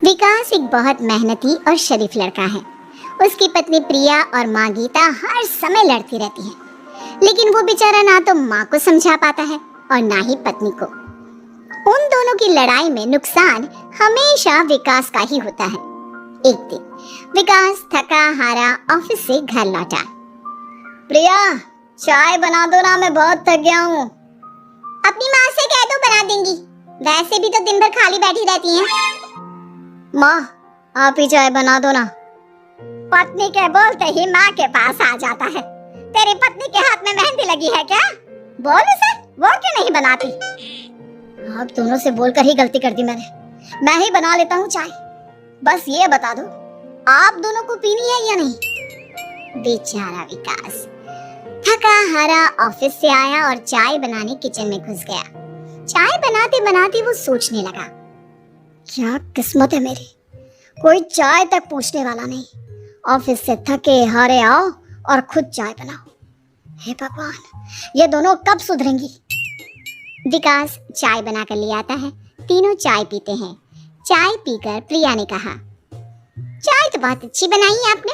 विकास एक बहुत मेहनती और शरीफ लड़का है। उसकी पत्नी प्रिया और माँ गीता हर समय लड़ती रहती हैं, लेकिन वो बेचारा ना तो माँ को समझा पाता है और ना ही पत्नी को। उन दोनों की लड़ाई में नुकसान हमेशा विकास का ही होता है। एक दिन विकास थका हारा ऑफिस से घर लौटा। प्रिया, चाय बना दो ना, मैं बहुत थक गया हूँ। अपनी माँ से कह दो, बना देंगी। वैसे भी तो दिन भर खाली बैठी रहती हैं। माँ, आप ही चाय बना दो ना। पत्नी के बोलते ही माँ के पास आ जाता है। तेरी पत्नी के हाथ में मेहंदी लगी है क्या? बोल उसे, वो क्यों नहीं बनाती? आप दोनों से बोलकर ही गलती कर दी मैंने। मैं ही बना लेता हूँ चाय। बस ये बता दो, आप दोनों को पीनी है या नहीं? बेचारा विकास थका हारा ऑफिस से आया और चाय बनाने किचन में घुस गया। चाय बनाते बनाते वो सोचने लगा, क्या किस्मत है मेरी, कोई चाय तक पूछने वाला नहीं। ऑफिस से थके हारे आओ और खुद चाय बनाओ। हे भगवान, ये दोनों कब सुधरेंगी? विकास चाय बनाकर ले आता है। तीनों चाय पीते हैं। चाय पीकर प्रिया ने कहा, चाय तो बहुत अच्छी बनाई है आपने,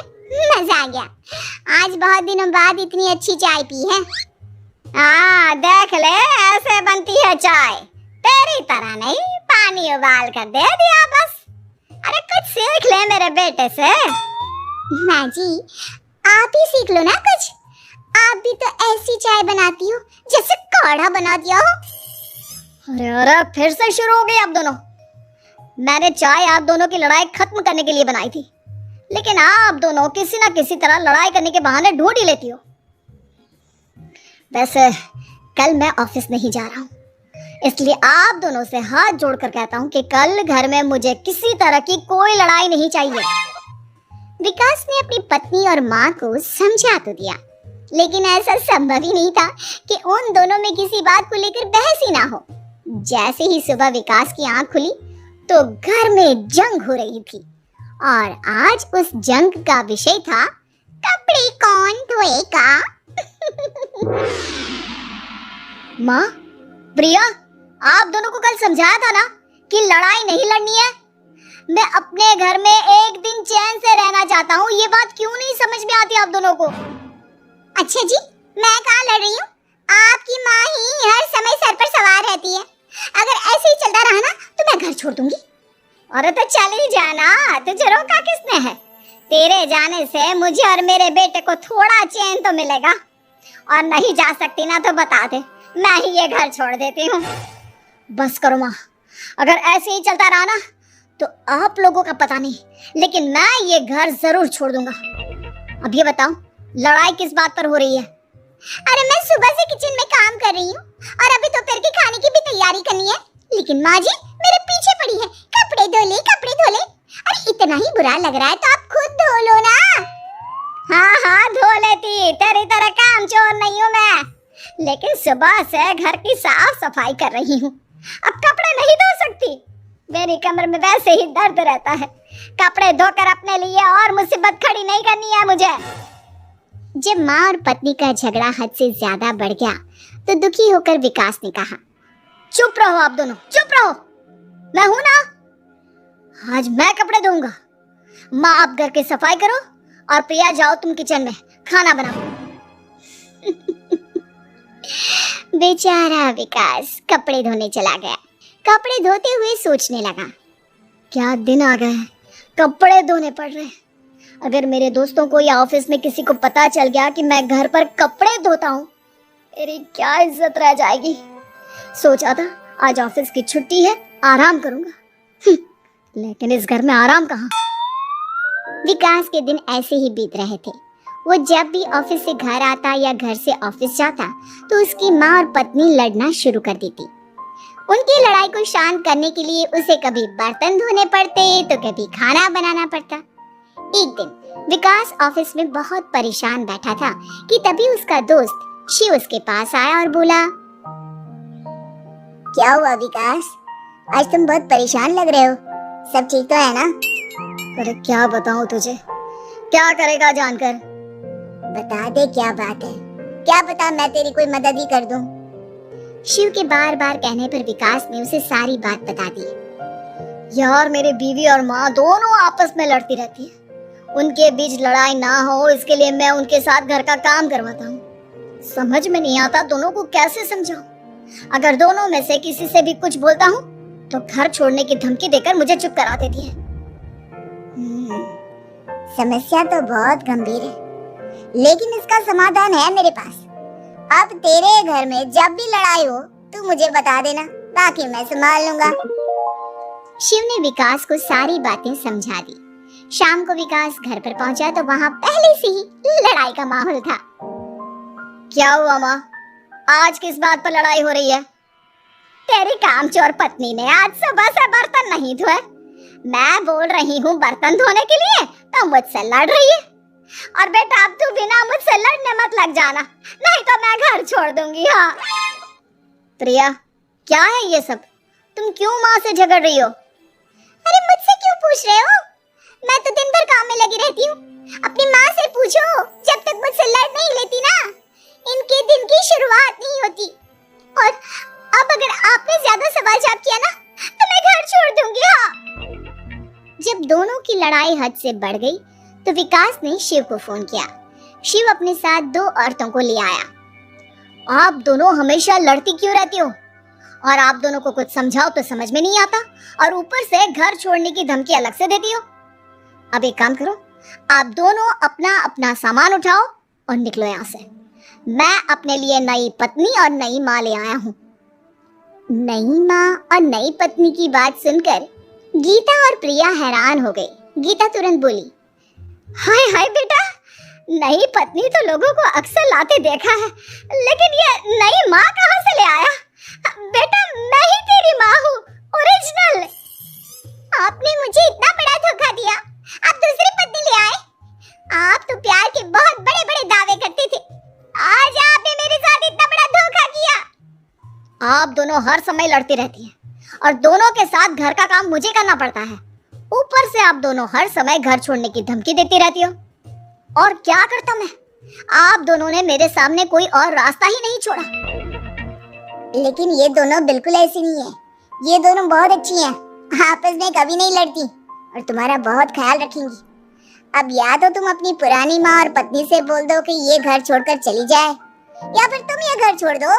मजा आ गया। आज बहुत दिनों बाद इतनी अच्छी चाय पी है। देख ले, ऐसे बनती है चाय, तेरी तरह नहीं, पानी उबाल कर दे दिया बस। अरे कुछ सीख ले मेरे बेटे से। माँ जी, आप ही सीख लो ना कुछ। आप भी तो ऐसी चाय बनाती हो जैसे काढ़ा बना दिया हो। अरे फिर से शुरू हो गई आप दोनों। मैंने चाय आप दोनों की लड़ाई खत्म करने के लिए बनाई थी, लेकिन आप दोनों किसी ना किसी तरह लड़ाई करने के बहाने ढूंढ ही लेती हो। वैसे कल मैं ऑफिस नहीं जा रहा हूँ, इसलिए आप दोनों से हाथ जोड़कर कहता हूँ कि कल घर में मुझे किसी तरह की कोई लड़ाई नहीं चाहिए। विकास ने अपनी पत्नी और माँ को समझा तो दिया, लेकिन ऐसा संभव ही नहीं था कि उन दोनों में किसी बात को लेकर बहस ही ना हो। जैसे ही सुबह विकास की आंख खुली तो घर में जंग हो रही थी, और आज उस जंग का विषय था कपड़े कौन धोएगा। माँ, प्रिया, आप दोनों को कल समझाया था ना कि लड़ाई नहीं लड़नी है। मैं अपने घर में एक दिन चैन से रहना चाहता हूँ, ये बात क्यों नहीं समझ में आती आप दोनों को? अच्छा जी, मैं कहाँ लड़ रही हूँ? आपकी माँ ही हर समय सर पर सवार रहती है। अगर ऐसे ही चलता रहा ना तो मैं घर छोड़ दूंगी। अरे तो चली जाना, तुझे रोका किसने है? तेरे जाने से मुझे और मेरे बेटे को थोड़ा चैन तो मिलेगा। और नहीं जा सकती ना तो बता दे, मैं ही ये घर छोड़ देती हूँ। बस करो माँ, अगर ऐसे ही चलता रहा ना तो आप लोगों का पता नहीं, लेकिन मैं ये घर जरूर छोड़ दूंगा। अब ये बताओ, लड़ाई किस बात पर हो रही है? अरे मैं सुबह से किचन में काम कर रही हूँ और अभी दोपहर के खाने की भी तैयारी करनी है, लेकिन माँ जी मेरे पीछे पड़ी है, कपड़े धो ले, कपड़े धो ले। अरे इतना ही बुरा लग रहा है तो आप खुद धो लो ना। हाँ धो लेती, तेरी तरह काम चोर नहीं हूँ मैं, लेकिन सुबह से घर की साफ सफाई कर रही हूँ, अब कपड़े नहीं धो सकती। मेरी कमर में वैसे ही दर्द रहता है, कपड़े धोकर अपने लिए और मुसीबत खड़ी नहीं करनी है मुझे। जब माँ और पत्नी का झगड़ा हद से ज्यादा बढ़ गया तो दुखी होकर विकास ने कहा, चुप रहो आप दोनों, चुप रहो। मैं हूं ना, आज मैं कपड़े धोऊंगा। माँ आप घर की सफाई करो और प्रिया जाओ तुम किचन में खाना बनाओ। बेचारा विकास कपड़े धोने चला गया। कपड़े धोते हुए सोचने लगा, क्या दिन आ गए हैं, कपड़े धोने पड़ रहे हैं। अगर मेरे दोस्तों को या ऑफिस में किसी को पता चल गया कि मैं घर पर कपड़े धोता हूँ, मेरी क्या इज्जत रह जाएगी। सोचा था आज ऑफिस की छुट्टी है, आराम करूंगा, लेकिन इस घर में आराम कहाँ। विकास के दिन ऐसे ही बीत रहे थे। वो जब भी ऑफिस से घर आता या घर से ऑफिस जाता तो उसकी माँ और पत्नी लड़ना शुरू कर देती। उनकी लड़ाई को शांत करने के लिए उसे कभी बर्तन धोने पड़ते तो कभी खाना बनाना पड़ता। एक दिन विकास ऑफिस में बहुत परेशान बैठा था कि तभी उसका दोस्त शिव उसके पास आया और बोला, क्या हुआ विकास, आज तुम बहुत परेशान लग रहे हो, सब ठीक तो है ना? अरे क्या बताऊं तुझे, क्या करेगा जानकर? बता दे क्या बात है, क्या पता मैं तेरी कोई मदद ही कर दूं। शिव के बार बार कहने पर विकास ने उसे सारी बात बता दी। यार मेरे बीवी और माँ दोनों आपस में लड़ती रहती है। उनके बीच लड़ाई ना हो इसके लिए मैं उनके साथ घर का काम करवाता हूँ। समझ में नहीं आता दोनों को कैसे समझाऊं। अगर दोनों में से किसी से भी कुछ बोलता हूँ तो घर छोड़ने की धमकी देकर मुझे चुप करा देती है। समस्या तो बहुत गंभीर है, लेकिन इसका समाधान है मेरे पास। अब तेरे घर में जब भी लड़ाई हो तू मुझे बता देना, बाकी मैं संभाल लूंगा। शिव ने विकास को सारी बातें समझा दी। शाम को विकास घर पर पहुंचा तो वहां पहले से ही लड़ाई का माहौल था। क्या हुआ माँ, आज किस बात पर लड़ाई हो रही है? तेरी कामचोर पत्नी ने आज सुबह से बर्तन नहीं धोए। मैं बोल रही हूँ बर्तन धोने के लिए तो मुझसे लड़ रही है। और बेटा अब तू बिना मुझसे लड़ने मत लग जाना, नहीं तो मैं घर छोड़ दूंगी। हाँ प्रिया, क्या है ये सब? तुम क्यों माँ से झगड़ रही हो? अरे मुझसे क्यों पूछ रहे हो? मैं तो दिन भर काम में लगी रहती हूँ। अपनी माँ से पूछो, जब तक मुझसे लड़ नहीं लेती ना इनके दिन की शुरुआत नहीं होती। और अब अगर आपने ज्यादा सवाल जवाब किया ना तो मैं घर छोड़ दूंगी। हाँ। जब दोनों की लड़ाई हद से बढ़ गई तो विकास ने शिव को फोन किया। शिव अपने साथ 2 औरतों को ले आया। आप दोनों हमेशा लड़ती क्यों रहती हो? और आप दोनों को कुछ समझाओ तो समझ में नहीं आता, और ऊपर से घर छोड़ने की धमकी अलग से देती हो। अब एक काम करो, आप दोनों अपना अपना सामान उठाओ और निकलो यहाँ से। मैं अपने लिए नई पत्नी और नई माँ ले आया हूँ। नई माँ और नई पत्नी की बात सुनकर गीता और प्रिया हैरान हो गई। गीता तुरंत बोली, हाय हाय बेटा, नई पत्नी तो लोगों को अक्सर लाते देखा है, लेकिन ये नई माँ कहाँ से ले आया? बेटा मैं ही तेरी माँ हूँ, ओरिजिनल। आपने मुझे इतना बड़ा धोखा दिया, आप दूसरी पत्नी ले आए। आप तो प्यार के बहुत बड़े बड़े दावे करते थे, आज आपने मेरे साथ इतना बड़ा धोखा किया। आप दोनों हर समय लड़ती रहती हैं और दोनों के साथ घर का काम मुझे करना पड़ता है। ऊपर से आप दोनों हर समय घर छोड़ने की धमकी देती रहती हो। और क्या करता मैं? आप दोनों ने मेरे सामने कोई और रास्ता ही नहीं छोड़ा। लेकिन ये दोनों बिल्कुल ऐसी नहीं है। ये दोनों बहुत अच्छी हैं, आपस में कभी नहीं लड़ती और तुम्हारा बहुत ख्याल रखेंगी। अब या तो तुम अपनी पुरानी माँ और पत्नी से बोल दो कि ये घर छोड़कर चली जाए, या फिर तुम ये घर छोड़ दो।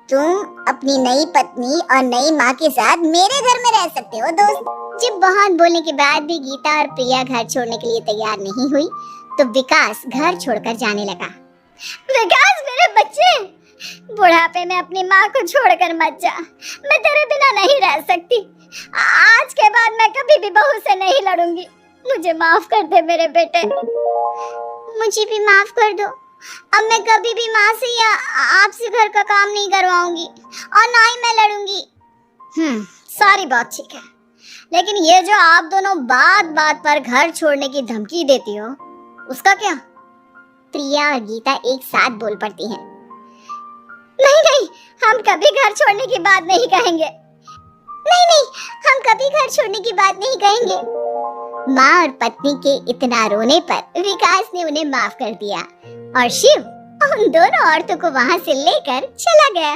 तुम अपनी नई पत्नी और नई माँ के साथ मेरे घर में रह सकते हो दोस्त। जब बहुत बोलने के बाद भी गीता और प्रिया घर छोड़ने के लिए तैयार नहीं हुई तो विकास घर छोड़कर जाने लगा। विकास मेरे बच्चे, बुढ़ापे में अपनी माँ को छोड़कर मत जा। मैं तेरे बिना नहीं रह सकती। आज के बाद मैं कभी भी बहू से नहीं लड़ूंगी। मुझे माफ कर दे मेरे बेटे। मुझे भी माफ कर दो। अब मैं कभी भी माँ से या आपसे घर का काम नहीं करवाऊंगी और ना ही मैं लड़ूंगी। सारी बात ठीक है, लेकिन ये जो आप दोनों बात बात पर घर छोड़ने की धमकी देती हो, उसका क्या? प्रिया और गीता एक साथ बोल पड़ती हैं। नहीं नहीं, हम कभी घर छोड़ने की बात नहीं कहेंगे। नहीं नहीं, हम कभी घर छोड़ने की बात नहीं कहेंगे। माँ और पत्नी के इतना रोने पर विकास ने उन्हें माफ कर दिया और शिव उन दोनों औरतों को वहां से लेकर चला गया।